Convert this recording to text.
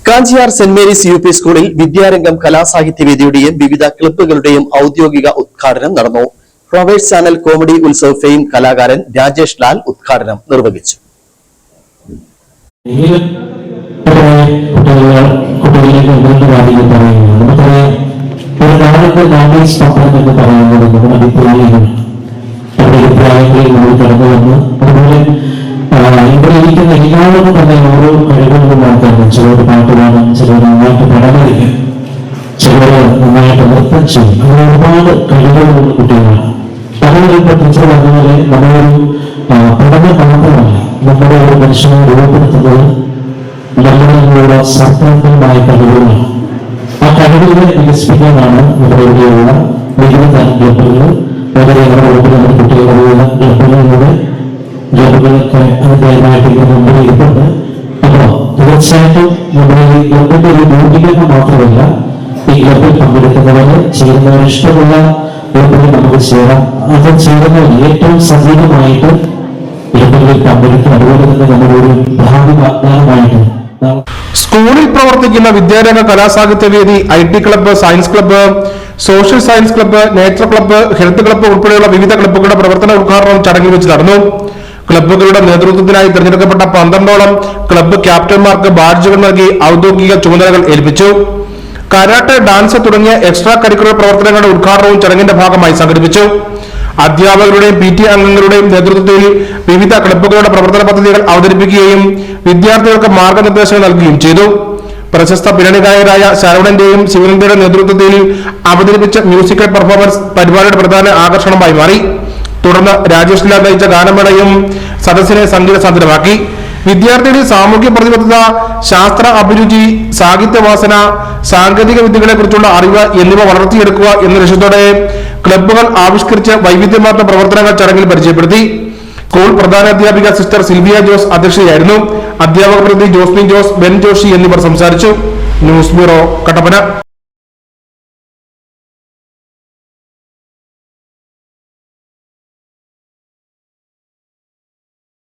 Kanchiyar saint Mary's U P സ്കൂളിൽ വിദ്യാരംഗം കലാസാഹിത്യവേദിയുടെയും വിവിധ ക്ലബ്ബുകളുടെയും ഔദ്യോഗിക ഉദ്ഘാടനം നടന്നു. Flowers channel comedy Utsav fame കലാകാരൻ രാജേഷ് ലാൽ ഉദ്ഘാടനം നിർവഹിച്ചു. ഇവിടെ ഇരിക്കുന്ന എല്ലാവരും തന്നെ ഓരോ കഴിവുകളും നോക്കാൻ ചിലർ പാട്ട് പാടും, ചിലർ നന്നായിട്ട് പടമടിക്കും, ചിലർ നന്നായിട്ട് നൃത്തം ചെയ്യും. അങ്ങനെ ഒരുപാട് കഴിവുകളുള്ള കുട്ടികളാണ്. പലരും ടീച്ചർ പറഞ്ഞതുപോലെ നമ്മളൊരു പഠനം മാത്രമല്ല, നമ്മുടെ ഒരു മനുഷ്യനെ രൂപപ്പെടുത്തുന്നത് നമ്മളിലുള്ള സർക്കാരികമായ കഴിവുകളാണ്. ആ കഴിവുകളെ വികസിപ്പിക്കാനാണ് നമ്മുടെ ഇവിടെയുള്ള വിവിധ ക്ലബ്ബുകൾ, വളരെയേറെ നമ്മുടെ കുട്ടികളുടെ ക്ലബ്ബുകളിലൂടെ ജോലികളൊക്കെ അതിനായിട്ട് മുമ്പിൽ ഇരിപ്പുണ്ട്. അപ്പോൾ തീർച്ചയായിട്ടും നമ്മുടെ ഈ ക്ലബിന്റെ ഒരു രൂപീകരണം മാത്രമല്ല, ഈ ക്ലബിൽ പങ്കെടുക്കുന്നവരെ ചെയ്യുന്നവർ ഇഷ്ടമുള്ള ക്ലബിൽ നമുക്ക് ചേരാം. അത് ചേരുന്നവർ ഏറ്റവും സജീവമായിട്ട് ക്ലബുകളിൽ പങ്കെടുക്കുക. അതുപോലെ തന്നെ നമ്മുടെ ഒരു ഭാവി വാഗ്ദാനമായിട്ട് സ്കൂളിൽ പ്രവർത്തിക്കുന്ന വിദ്യാരംഗ Kalasahithyavedi, IT club, science club, social science club, nature club, health club ഉൾപ്പെടെയുള്ള വിവിധ ക്ലബ്ബുകളുടെ പ്രവർത്തന ഉദ്ഘാടനം ചടങ്ങിൽ വെച്ച് നടന്നു. ക്ലബ്ബുകളുടെ നേതൃത്വത്തിനായി തിരഞ്ഞെടുക്കപ്പെട്ട 12ഓളം ക്ലബ്ബ് ക്യാപ്റ്റന്മാർക്ക് ബാഡ്ജുകൾ നൽകി ഔദ്യോഗിക ചുമതലകൾ ഏൽപ്പിച്ചു. കരാട്ടെ, ഡാൻസ് തുടങ്ങിയ എക്സ്ട്രാ കരിക്കുലർ പ്രവർത്തനങ്ങളുടെ ഉദ്ഘാടനവും ചടങ്ങിന്റെ ഭാഗമായി സംഘടിപ്പിച്ചു. അധ്യാപകരുടെയും PT അംഗങ്ങളുടെയും നേതൃത്വത്തിൽ വിവിധ ക്ലബ്ബുകളുടെ പ്രവർത്തന പദ്ധതികൾ അവതരിപ്പിക്കുകയും വിദ്യാർത്ഥികൾക്ക് മാർഗനിർദ്ദേശങ്ങൾ നൽകുകയും ചെയ്തു. പ്രശസ്ത പിന്നണി ഗായകരായ ശരവണന്റെയും ശിവനന്ദയുടെ നേതൃത്വത്തിൽ അവതരിപ്പിച്ച മ്യൂസിക്കൽ പെർഫോമൻസ് പരിപാടിയുടെ പ്രധാന ആകർഷണമായി മാറി. തുടർന്ന് രാജേഷ് ലാൽ നയിച്ച ഗാനമേളയും സദസ്സിനെ സംഗീത സാന്ദ്രമാക്കി. വിദ്യാർത്ഥികളുടെ സാമൂഹ്യ പ്രതിബദ്ധത, ശാസ്ത്ര അഭിരുചി, സാഹിത്യവാസന, സാങ്കേതിക വിദ്യകളെ കുറിച്ചുള്ള അറിവ് എന്നിവ വളർത്തിയെടുക്കുക എന്ന ലക്ഷ്യത്തോടെ ക്ലബ്ബുകൾ ആവിഷ്കരിച്ച വൈവിധ്യമാർന്ന പ്രവർത്തനങ്ങൾ ചടങ്ങിൽ പരിചയപ്പെടുത്തി. സ്കൂൾ പ്രധാനാധ്യാപിക സിസ്റ്റർ സിൽവിയ ജോസ് അധ്യക്ഷയായിരുന്നു. അധ്യാപക പ്രതി ജോസ്മിൻ ജോസ്, ബെൻ ജോഷി എന്നിവർ സംസാരിച്ചു. News bureau, Kattappana.